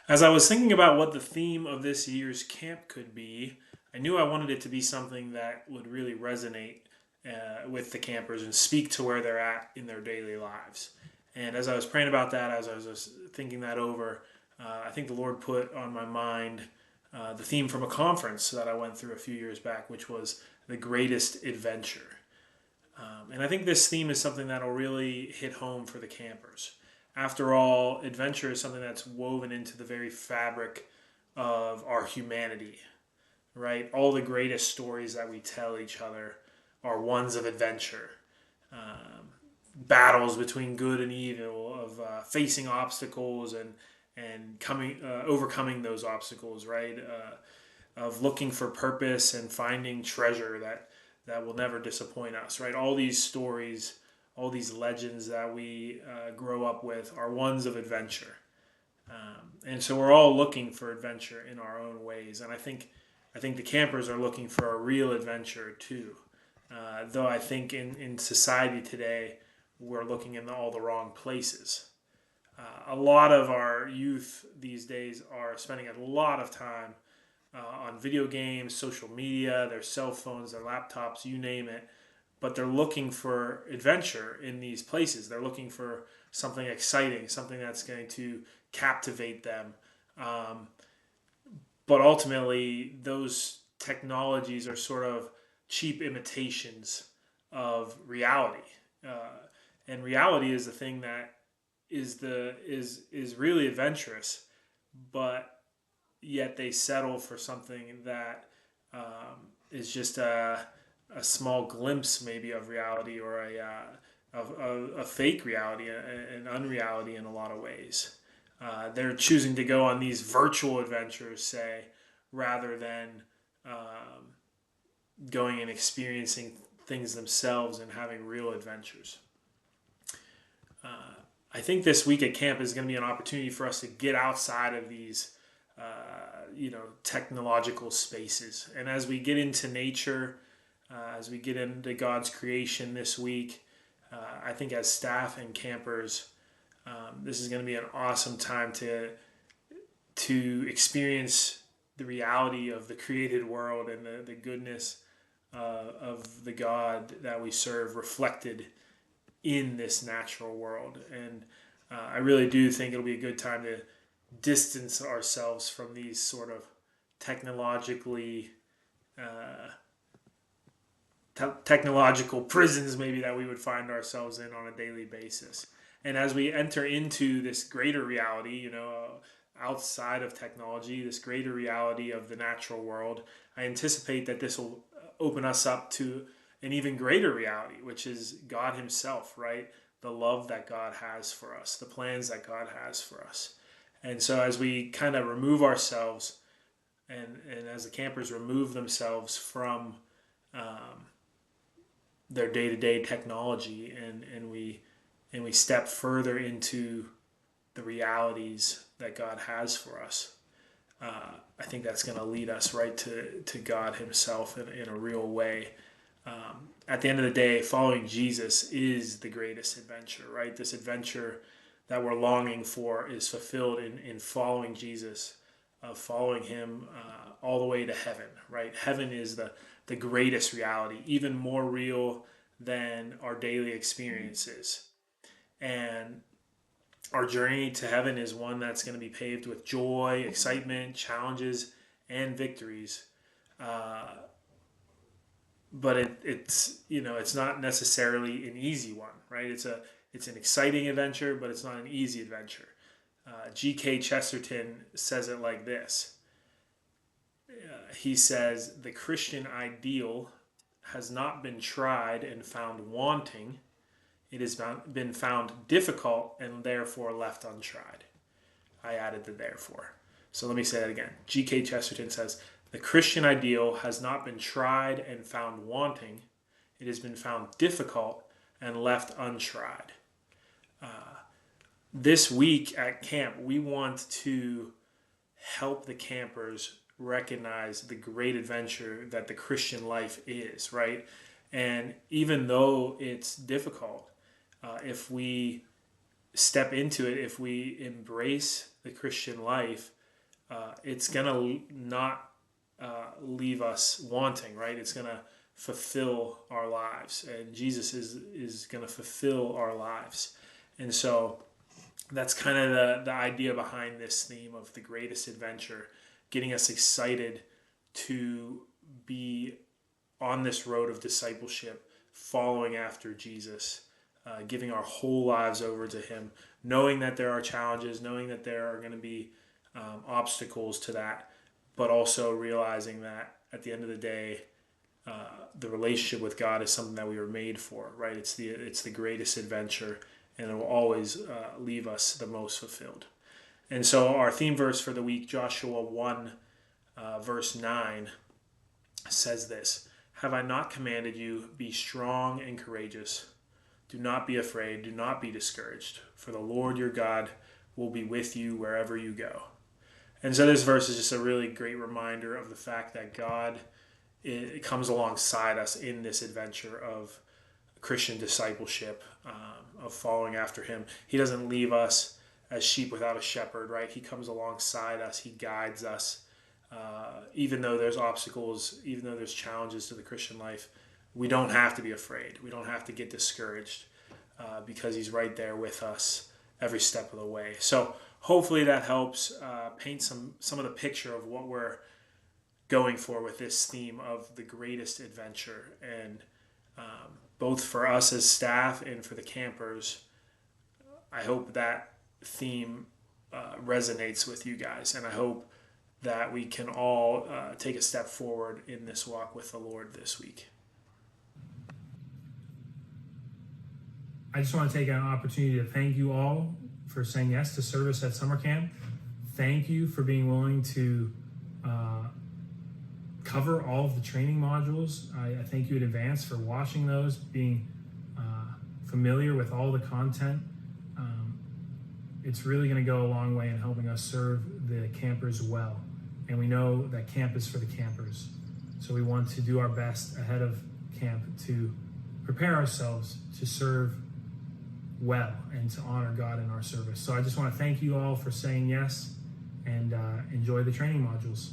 As I was thinking about what the theme of this year's camp could be, I knew I wanted it to be something that would really resonate with the campers and speak to where they're at in their daily lives. And as I was praying about that, as I was just thinking that over, I think the Lord put on my mind the theme from a conference that I went through a few years back, which was the greatest adventure. And I think this theme is something that'll really hit home for the campers. After all, adventure is something that's woven into the very fabric of our humanity, right? All the greatest stories that we tell each other are ones of adventure. Battles between good and evil, of facing obstacles and coming overcoming those obstacles, right? Of looking for purpose and finding treasure that will never disappoint us, right? All these stories, all these legends that we grow up with are ones of adventure. And so we're all looking for adventure in our own ways. And I think the campers are looking for a real adventure too. Though I think in society today, we're looking in all the wrong places. A lot of our youth these days are spending a lot of time on video games, social media, their cell phones, their laptops, you name it. But they're looking for adventure in these places. They're looking for something exciting, something that's going to captivate them. Um, but ultimately, those technologies are sort of cheap imitations of reality. And reality is the thing that is really adventurous, but yet they settle for something that is just a small glimpse maybe of reality, or a fake reality, an unreality in a lot of ways. They're choosing to go on these virtual adventures, say, rather than um, going and experiencing things themselves and having real adventures. I think this week at camp is going to be an opportunity for us to get outside of these, technological spaces. And as we get into nature, as we get into God's creation this week, I think as staff and campers, this is going to be an awesome time to experience the reality of the created world and the goodness of the God that we serve reflected in this natural world. And I really do think it'll be a good time to distance ourselves from these sort of technologically technological prisons maybe that we would find ourselves in on a daily basis. And as we enter into this greater reality, outside of technology, this greater reality of the natural world, I anticipate that this will open us up to an even greater reality, which is God Himself, right? The love that God has for us, the plans that God has for us. And so as we kind of remove ourselves, and as the campers remove themselves from um, their day-to-day technology, and we step further into the realities that God has for us, I think that's going to lead us right to God Himself in a real way. At the end of the day, following Jesus is the greatest adventure, right? This adventure that we're longing for is fulfilled in following Jesus, following Him all the way to heaven, right? Heaven is the greatest reality, even more real than our daily experiences. And our journey to heaven is one that's going to be paved with joy, excitement, challenges, and victories. Uh, but it's not necessarily an easy one, right? It's an exciting adventure, but it's not an easy adventure. G.K. Chesterton says it like this. He says, "The Christian ideal has not been tried and found wanting. It has been found difficult and therefore left untried." I added the therefore. So let me say that again. G.K. Chesterton says, "The Christian ideal has not been tried and found wanting. It has been found difficult and left untried." This week at camp, we want to help the campers recognize the great adventure that the Christian life is, right? And even though it's difficult, if we step into it, if we embrace the Christian life, it's going to not leave us wanting, right? It's going to fulfill our lives, and Jesus is going to fulfill our lives. And so that's kind of the idea behind this theme of the greatest adventure, getting us excited to be on this road of discipleship, following after Jesus, giving our whole lives over to him, knowing that there are challenges, knowing that there are going to be obstacles to that, but also realizing that at the end of the day, the relationship with God is something that we were made for, right? It's the greatest adventure, and it will always leave us the most fulfilled. And so our theme verse for the week, Joshua 1, verse 9, says this: "Have I not commanded you, be strong and courageous? Do not be afraid, do not be discouraged, for the Lord your God will be with you wherever you go." And so this verse is just a really great reminder of the fact that God it comes alongside us in this adventure of Christian discipleship, of following after him. He doesn't leave us as sheep without a shepherd, right? He comes alongside us. He guides us. Even though there's obstacles, even though there's challenges to the Christian life, we don't have to be afraid. We don't have to get discouraged because he's right there with us every step of the way. So hopefully that helps paint some of the picture of what we're going for with this theme of the greatest adventure. And both for us as staff and for the campers, I hope that theme resonates with you guys. And I hope that we can all take a step forward in this walk with the Lord this week. I just want to take an opportunity to thank you all for saying yes to service at summer camp. Thank you for being willing to cover all of the training modules. I thank you in advance for watching those, being familiar with all the content. It's really going to go a long way in helping us serve the campers well. And we know that camp is for the campers. So we want to do our best ahead of camp to prepare ourselves to serve well and to honor God in our service. So I just want to thank you all for saying yes, and enjoy the training modules.